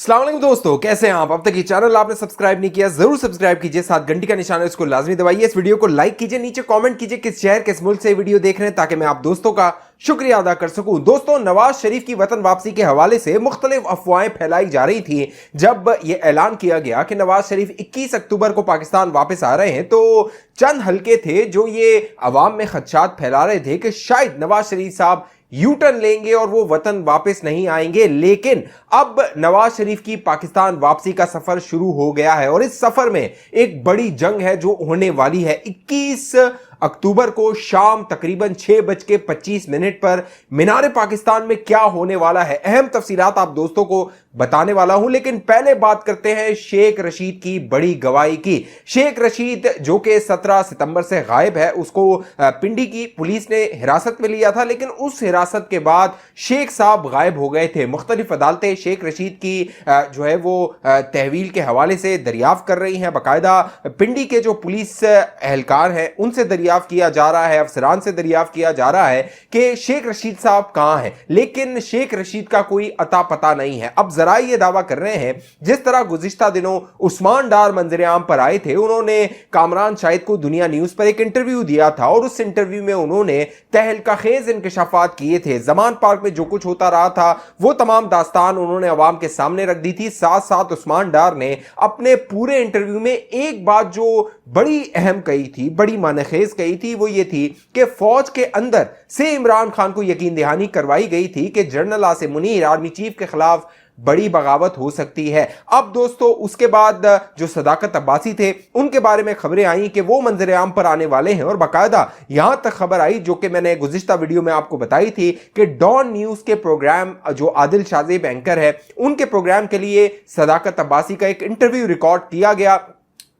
अस्सलाम वालेकुम दोस्तों, कैसे हैं आप? अब तक ये चैनल आपने सब्सक्राइब नहीं किया, जरूर सब्सक्राइब कीजिए, साथ घंटी का निशान है उसको लाजमी दबाइए, इस वीडियो को लाइक कीजिए, नीचे कमेंट कीजिए किस शहर किस मुल्क से वीडियो देख रहे हैं ताकि मैं आप दोस्तों का शुक्रिया अदा कर सकूं। दोस्तों, नवाज शरीफ की वतन वापसी के हवाले से मुख्तलिफ अफवाहें फैलाई जा रही थी। जब यह ऐलान किया गया कि नवाज शरीफ 21 अक्टूबर को पाकिस्तान वापस आ रहे हैं तो चंद हल्के थे जो ये अवाम में खदशात फैला रहे थे कि शायद नवाज शरीफ साहब यू टर्न लेंगे और वो वतन वापस नहीं आएंगे। लेकिन अब नवाज शरीफ की पाकिस्तान वापसी का सफर शुरू हो गया है और इस सफर में एक बड़ी जंग है जो होने वाली है। 21 अक्टूबर को शाम तकरीबन 6:25 पर मीनार पाकिस्तान में क्या होने वाला है, अहम तफसीलात आप दोस्तों को बताने वाला हूं। लेकिन पहले बात करते हैं शेख रशीद की बड़ी गवाही की। शेख रशीद जो कि 17 सितंबर से गायब है, उसको पिंडी की पुलिस ने हिरासत में लिया था, लेकिन उस हिरासत के बाद शेख साहब गायब हो गए थे। मुख्तलिफ अदालतें शेख रशीद की जो है वो तहवील के हवाले से दरियाफ्त कर रही हैं। बाकायदा पिंडी के जो पुलिस एहलकार हैं उनसे दरियाफ्त किया जा रहा है, अफसरान से दरियाफ्त किया जा रहा है कि शेख रशीद साहब कहां हैं, लेकिन शेख रशीद का कोई अता पता नहीं है। अब जरा ये दावा कर रहे हैं जिस तरह गुज़िश्ता दिनों उस्मान डार मंजर आम पर आए थे, उन्होंने कामरान शाहिद को दुनिया न्यूज पर एक इंटरव्यू दिया था और उस इंटरव्यू में उन्होंने तहलका खेज इंकशाफात किए थे। जमान पार्क में जो कुछ होता रहा था वो तमाम दास्तान उन्होंने अवाम के सामने रख दी थी। साथ साथ उस्मान डार ने अपने पूरे इंटरव्यू में एक बात जो बड़ी अहम कही थी, बड़ी मानखेज कही थी, वो ये थी कि फौज के अंदर से इमरान खान को यकीन दहानी करवाई गई थी कि general Asim Munir army chief के खिलाफ बड़ी बगावत हो सकती है। अब दोस्तों, उसके बाद जो सदाकत अब्बासी थे उनके बारे में खबरें आई कि वो मंजर आम पर आने वाले हैं और बाकायदा यहां तक खबर आई जो कि मैंने गुज़िश्ता वीडियो में आपको बताई थी कि डॉन न्यूज के प्रोग्राम जो आदिल शाज़ेब एंकर है उनके प्रोग्राम के लिए सदाकत अब्बासी का एक इंटरव्यू रिकॉर्ड किया गया।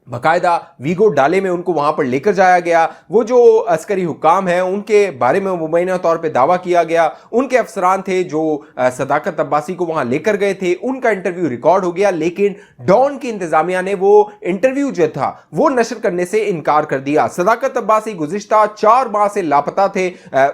बाकायदा वीगो डाले में उनको वहां पर लेकर जाया गया। वो जो अस्करी हुक्काम हैं उनके बारे में मुबैना तौर पे दावा किया गया। उनके अफसरान थे जो सदाकत अब्बासी को वहां लेकर गए थे, उनका इंटरव्यू रिकॉर्ड हो गया। लेकिन डॉन की इंतजामिया ने वो इंटरव्यू जो था वो नशर करने से इनकार कर दिया। सदाकत अब्बासी गुज़िश्ता 4 माह से लापता थे,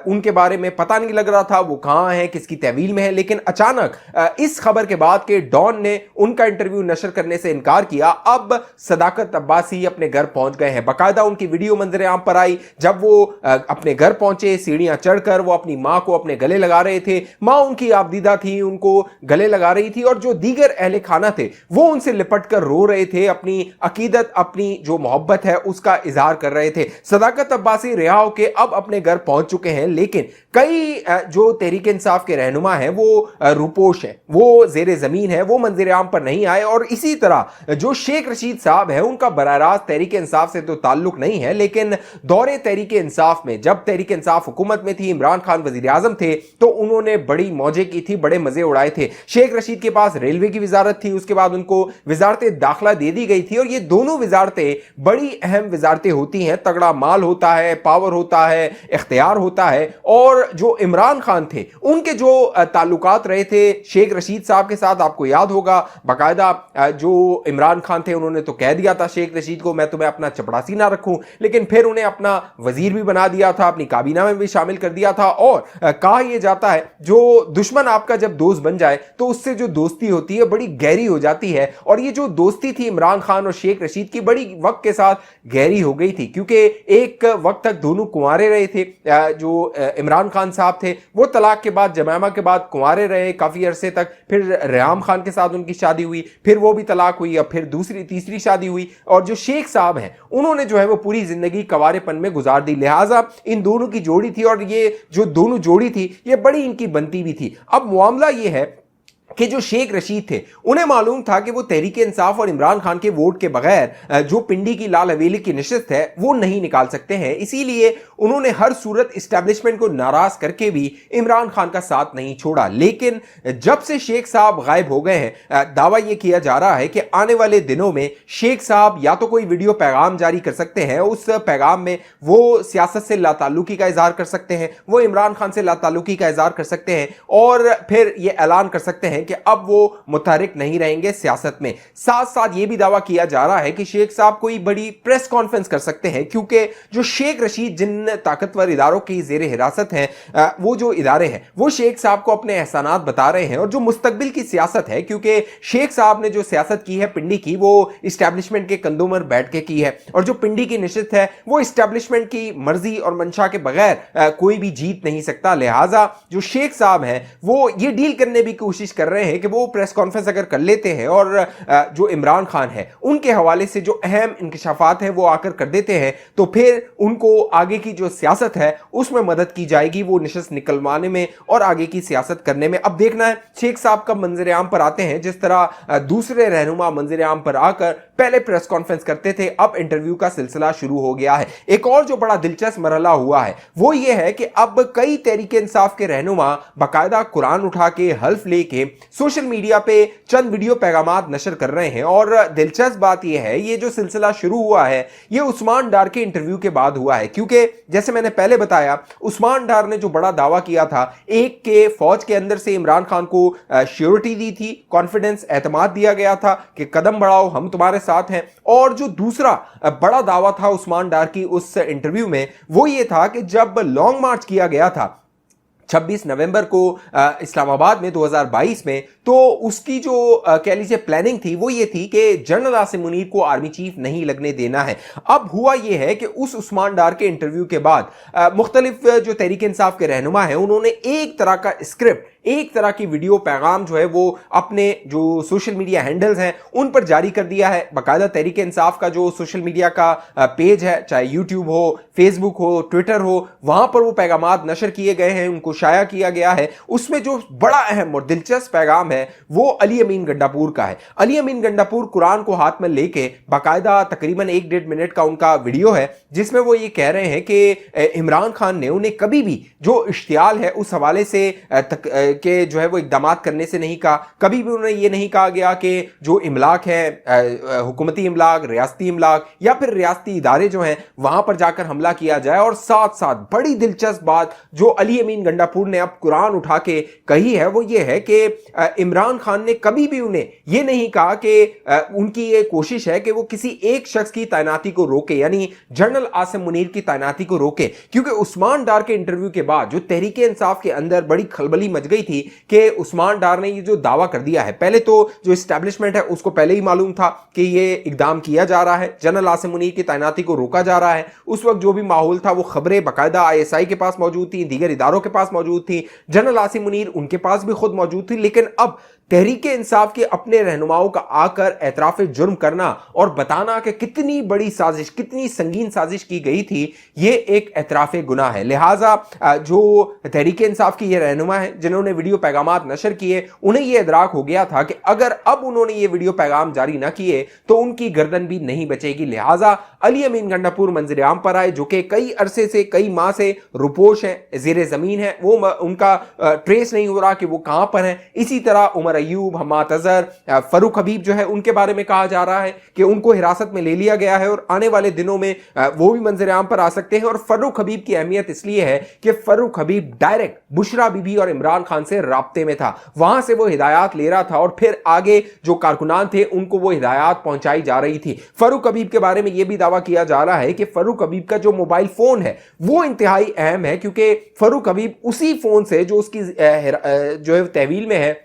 उनके बारे में पता नहीं लग रहा था वो कहां है, किसकी तहवील में है। लेकिन अचानक इस खबर के बाद कि डॉन ने उनका इंटरव्यू नशर करने से इनकार किया, अब सदाकत अब्बासी अपने घर पहुंच गए हैं। बाकायदा उनकी वीडियो मंजर आम पर आई जब वो अपने घर पहुंचे, सीढ़ियां चढ़कर वो अपनी मां को अपने गले लगा रहे थे। मां उनकी आबदीदा थी, उनको गले लगा रही थी और जो दीगर अहले खाना थे वो उनसे लिपट कर रो रहे थे, अपनी अकीदत, अपनी जो मोहब्बत है उसका इजहार कर रहे थे। सदाकत अब्बासी रिहा होकर अब अपने घर पहुंच चुके हैं, लेकिन कई जो तहरीक इंसाफ के रहनुमा हैं वो रुपोश है, वो जेर जमीन है, वो मंजर आम पर नहीं आए। और इसी तरह जो शेख रशीद साहब है उनका बराह रास्त तहरीक इंसाफ से तो ताल्लुक नहीं है, लेकिन दौरे तहरीक इंसाफ में जब तहरीक इंसाफ हुकूमत में थी, इमरान खान वजीर आजम थे, तो उन्होंने बड़ी मौजें की थी, बड़े मजे उड़ाए थे। शेख रशीद के पास रेलवे की वजारत थी, उसके बाद उनको वजारत दाखिला दे दी गई थी और ये दोनों वजारतें बड़ी अहम वजारतें होती हैं। तगड़ा माल होता है, पावर होता है, इख्तियार होता है। और जो इमरान खान थे उनके जो ताल्लुकात रहे थे शेख रशीद साहब के साथ, आपको याद होगा, बाकायदा जो इमरान खान थे उन्होंने तो कह दिया था शेख रशीद को मैं तुम्हें अपना चपड़ासी ना रखूं, लेकिन फिर उन्हें अपना वजीर भी बना दिया था, अपनी काबीना में भी शामिल कर दिया था। और कहा यह जाता है जो दुश्मन आपका जब दोस्त बन जाए तो उससे जो दोस्ती होती है बड़ी गहरी हो जाती है। और ये जो दोस्ती थी इमरान खान और शेख रशीद की बड़ी वक्त के साथ गहरी हो गई थी, क्योंकि एक वक्त तक दोनों कुंवारे रहे थे। जो इमरान खान साहब थे वो तलाक के बाद, जमामा के बाद कुंवारे रहे काफी अरसे तक। फिर रेहाम खान के साथ उनकी शादी हुई, फिर वो भी तलाक हुई, अब फिर दूसरी तीसरी शादी हुई। और जो शेख साहब हैं उन्होंने जो है वो पूरी जिंदगी कवारेपन में गुजार दी। लिहाजा इन दोनों की जोड़ी थी और ये जो दोनों जोड़ी थी ये बड़ी इनकी बनती भी थी। अब मामला ये है कि जो शेख रशीद थे उन्हें मालूम था कि वो तहरीक इंसाफ और इमरान खान के वोट के बगैर जो पिंडी की लाल हवेली की नशिस्त है वो नहीं निकाल सकते हैं। इसीलिए उन्होंने हर सूरत इस्टेब्लिशमेंट को नाराज करके भी इमरान खान का साथ नहीं छोड़ा। लेकिन जब से शेख साहब गायब हो गए हैं, दावा यह किया जा रहा है कि आने वाले दिनों में शेख साहब या तो कोई वीडियो पैगाम जारी कर सकते हैं, उस पैगाम में वो सियासत से लाताल्लुकी का इजहार कर सकते हैं, वो इमरान खान से लाताल्लुकी का इजहार कर सकते हैं और फिर ये ऐलान कर सकते हैं हैं कि अब वो मुतहरिक नहीं रहेंगे सियासत में। साथ साथ ये भी दावा किया जा रहा है कि शेख साहब कोई बड़ी प्रेस कॉन्फ्रेंस कर सकते हैं, क्योंकि जो शेख रशीद जिन ताकतवर इदारों की जेर हिरासत हैं, वो जो इदारे हैं वो शेख साहब को अपने एहसानात बता रहे हैं। और जो मुस्तकबिल की सियासत है, क्योंकि शेख साहब ने जो सियासत की है पिंडी की, वो इस्टेब्लिशमेंट के कंधों पर बैठ के की है, और जो पिंडी की नशिस्त है वो इस्टेब्लिशमेंट की मर्जी और मंशा के बगैर कोई भी जीत नहीं सकता। लिहाजा जो शेख साहब हैं वो ये डील करने की कोशिश कर रहे हैं कि वो प्रेस कॉन्फ्रेंस अगर कर लेते हैं और जो इमरान खान है उनके हवाले से जो अहम इंकशाफात हैं वो आकर कर देते हैं, तो फिर उनको आगे की जो सियासत है उसमें मदद की जाएगी, वो नशिस्त निकलवाने में और आगे की सियासत करने में। अब देखना है शेख साहब कब मंजर आम पर आते हैं। जिस तरह दूसरे रहनुमा मंजर आम पर आकर पहले प्रेस कॉन्फ्रेंस करते थे, अब इंटरव्यू का सिलसिला शुरू हो गया है। एक और जो बड़ा दिलचस्प मरहला हुआ है वो ये है कि अब कई तहरीक इंसाफ के रहनुमा बाकायदा कुरान उठा के हल्फ लेके सोशल मीडिया पे चंद वीडियो पैगामात नशर कर रहे हैं। और दिलचस्प बात यह है, ये जो सिलसिला शुरू हुआ है ये उस्मान डार के इंटरव्यू के बाद हुआ है, क्योंकि जैसे मैंने पहले बताया उस्मान डार ने जो बड़ा दावा किया था, एक के फौज के अंदर से इमरान खान को श्योरिटी दी थी, कॉन्फिडेंस एतमाद दिया गया था कि कदम बढ़ाओ हम तुम्हारे साथ हैं। और जो दूसरा बड़ा दावा था उस्मान डार की उस इंटरव्यू में वो ये था कि जब लॉन्ग मार्च किया गया था 26 नवंबर को इस्लामाबाद में 2022 में, तो उसकी जो कह लीजिए प्लानिंग थी वो ये थी कि जनरल आसिम मुनीर को आर्मी चीफ नहीं लगने देना है। अब हुआ ये है कि उस उस्मान डार के इंटरव्यू के बाद मुख्तलिफ जो तहरीक इंसाफ के रहनुमा हैं उन्होंने एक तरह का स्क्रिप्ट, एक तरह की वीडियो पैगाम जो है वो अपने जो सोशल मीडिया हैंडल्स हैं उन पर जारी कर दिया है। बाकायदा तहरीक इंसाफ का जो सोशल मीडिया का पेज है, चाहे यूट्यूब हो, फेसबुक हो, ट्विटर हो, वहां पर वो पैगामात नशर किए गए हैं, उनको शाया किया गया है। उसमें जो बड़ा अहम और दिलचस्प पैगाम है वो अली अमीन गंडापुर का है। अली अमीन गंडापुर कुरान को हाथ में लेके बाकायदा तकरीबन 1-1.5 मिनट का उनका वीडियो है, जिसमें वो ये कह रहे हैं कि इमरान खान ने उन्हें कभी भी जो इश्तियाल है उस हवाले से के जो है वो इकदामात करने से नहीं कहा। कभी भी उन्होंने ये नहीं कहा गया कि जो इमलाक है, हुकूमती इमलाक, रियासती इमलाक या फिर रियासती इदारे जो हैं वहां पर जाकर हमला किया जाए। और साथ साथ बड़ी दिलचस्प बात जो अली अमीन गंडापुर ने अब कुरान उठा के कही है वो ये है कि इमरान खान ने कभी भी उन्हें ये नहीं कहा कि उनकी ये कोशिश है कि वो किसी एक शख्स की तैनाती को रोके, यानी जनरल आसिम मुनीर की तैनाती को रोके। क्योंकि उस्मान डार के इंटरव्यू के बाद जो तहरीक इंसाफ के अंदर बड़ी खलबली मच गई थी कि उस्मान डार ने ये जो दावा कर दिया है, पहले तो जो एस्टैब्लिशमेंट है उसको पहले ही मालूम था कि ये इकदाम किया जा रहा है, जनरल आसिम मुनीर की तैनाती को रोका जा रहा है। उस वक्त जो भी माहौल था वो खबरें बाकायदा ISI के पास मौजूद थी, दीगर इदारों के पास मौजूद थी, जनरल आसिम मुनीर उनके पास भी खुद मौजूद थी। लेकिन अब तहरीक इंसाफ के अपने रहनुमाओं का आकर एतराफ जुर्म करना और बताना कि कितनी बड़ी साजिश, कितनी संगीन साजिश की गई थी, ये एक एतराफ गुनाह है। लिहाजा जो तहरीक इंसाफ की ये रहनुमा है जिन्होंने वीडियो पैगामात नशर किए, उन्हें ये इदराक हो गया था कि अगर अब उन्होंने ये वीडियो पैगाम जारी ना किए तो उनकी गर्दन भी नहीं बचेगी। लिहाजा अली अमीन गंडापुर मंजर आम पर आए, जो कि कई अरसे से, कई माह से रुपोश है, जेर जमीन है, वो उनका ट्रेस नहीं हो रहा कि वो कहां पर है। इसी तरह उमर अयूब, हम्माद अजहर, फरूक हबीब जो है उनके बारे में कहा जा रहा है कि उनको हिरासत में ले लिया गया है और आने वाले दिनों में वो भी मंजर आम पर आ सकते हैं। और फरूक हबीब की अहमियत इसलिए है कि फरूक हबीब डायरेक्ट बुशरा बीबी और इमरान खान से राब्ते में था, वहां से वो हिदायत ले रहा था और फिर आगे जो कारकुनान थे उनको वो हिदायत पहुंचाई जा रही थी। फरूक हबीब के बारे में यह भी दावा किया जा रहा है कि फरूक हबीब का जो मोबाइल फोन है वो इंतहाई अहम है, क्योंकि फरूक हबीब उसी फोन से जो उसकी जो है तहवील में है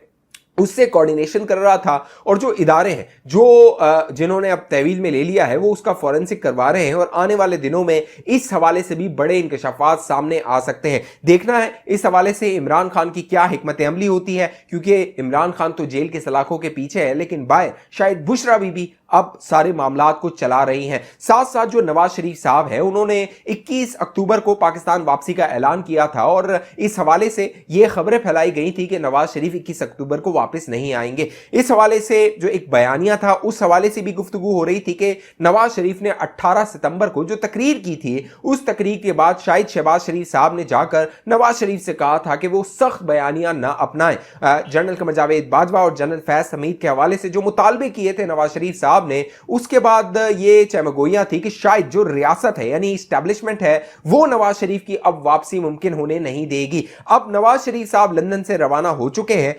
उससे कोऑर्डिनेशन कर रहा था। और जो इदारे हैं जो जिन्होंने अब तहवील में ले लिया है वो उसका फॉरेंसिक करवा रहे हैं और आने वाले दिनों में इस हवाले से भी बड़े इंकशाफात सामने आ सकते हैं। देखना है इस हवाले से इमरान खान की क्या हिकमत अमली होती है, क्योंकि इमरान खान तो जेल के सलाखों के पीछे है, लेकिन बाय शायद बुशरा बीबी अब सारे मामलात को चला रही हैं। साथ साथ जो नवाज शरीफ साहब हैं उन्होंने 21 अक्टूबर को पाकिस्तान वापसी का ऐलान किया था और इस हवाले से ये खबरें फैलाई गई थी कि नवाज शरीफ 21 अक्टूबर को वापस नहीं आएंगे। इस हवाले से जो एक बयानिया था उस हवाले से भी गुफ्तगू हो रही थी कि नवाज शरीफ ने 18 सितंबर को जो तकरीर की थी उस तकरीर के बाद शायद शहबाज शरीफ साहब ने जाकर नवाज शरीफ से कहा था कि वो सख्त बयानिया ना अपनाएं। जनरल कमर जावेद बाजवा और जनरल फैज हमीद के हवाले से जो मुतालबे किए थे नवाज शरीफ साहब साहब ने, उसके बाद ये चमगोइयां थी कि शायद जो रियासत है यानी एस्टैब्लिशमेंट है वो नवाज शरीफ की अब वापसी मुमकिन होने नहीं देगी। अब नवाज शरीफ साहब लंदन से रवाना हो चुके हैं,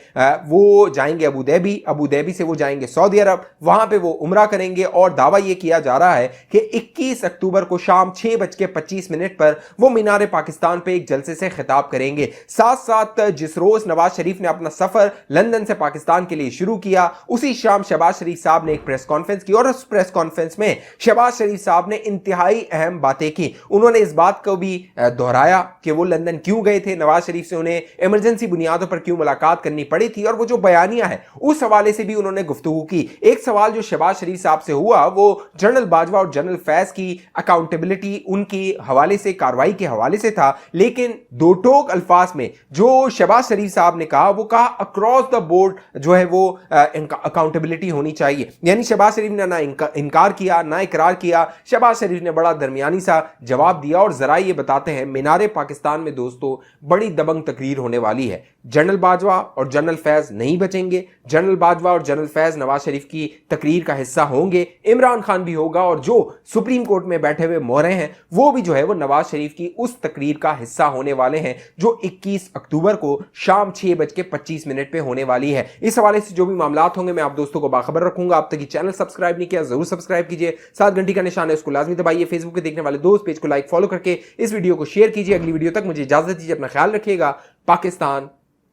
वो जाएंगे अबू धाबी से वो जाएंगे सऊदी अरब, वहां पे वो उमरा करेंगे और दावा ये किया जा रहा है कि 21 अक्टूबर को शाम 6:25 पर वो मीनार पाकिस्तान पे एक जलसे से खिताब करेंगे। साथ साथ जिस रोज नवाज शरीफ ने अपना सफर लंदन से पाकिस्तान के लिए शुरू किया, उसी शाम शहबाज शरीफ साहब ने एक प्रेस कॉन्फ्रेंस की और उस प्रेस कॉन्फ्रेंस में शहबाज शरीफ साहब ने इंतहाई अहम बातें की। उन्होंने इस बात को भी दोहराया कि वो लंदन क्यों गए थे, नवाज शरीफ से उन्हें इमरजेंसी बुनियादों पर क्यों मुलाकात करनी पड़ी थी, और वो जो बयानिया है उस हवाले से भी उन्होंने गुफ्तगू की। एक सवाल जो शहबाज शरीफ साहब से हुआ वो जनरल बाजवा और जनरल फैज की अकाउंटेबिलिटी, उनकी हवाले से, कार्रवाई के हवाले से था, लेकिन दो टोक अल्फाज में जो शहबाज शरीफ साहब ने कहा वो कहा अक्रॉस द बोर्ड जो है वो अकाउंटेबिलिटी होनी चाहिए। यानी शहबाज शरीफ ने ना इनकार किया ना इकरार किया, शहबाज शरीफ ने बड़ा दरमियानी सा जवाब दिया। और जरा ये बताते हैं, मीनारे पाकिस्तान में दोस्तों बड़ी दबंग तकरीर होने वाली है। जनरल बाजवा और जनरल फैज नहीं बचेंगे। जनरल बाजवा और जनरल फैज नवाज शरीफ की तकरीर का हिस्सा होंगे, इमरान खान भी होगा, और जो सुप्रीम कोर्ट में बैठे हुए मोहरे हैं वो भी जो है वो नवाज शरीफ की उस तकरीर का हिस्सा होने वाले हैं जो 21 अक्टूबर को शाम 6:25 पे होने वाली है। इस हवाले से जो भी मामलात होंगे मैं आप दोस्तों को बाखबर रखूंगा। अब तक ये चैनल सब्सक्राइब नहीं किया जरूर सब्सक्राइब कीजिए, साथ घंटी का निशान है उसको लाजमी दबाइए, फेसबुक पे देखने वाले दोस्त पेज को लाइक फॉलो करके इस वीडियो को शेयर कीजिए। अगली वीडियो तक मुझे इजाजत दीजिए, अपना ख्याल रखिएगा। पाकिस्तान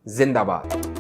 जिंदाबाद।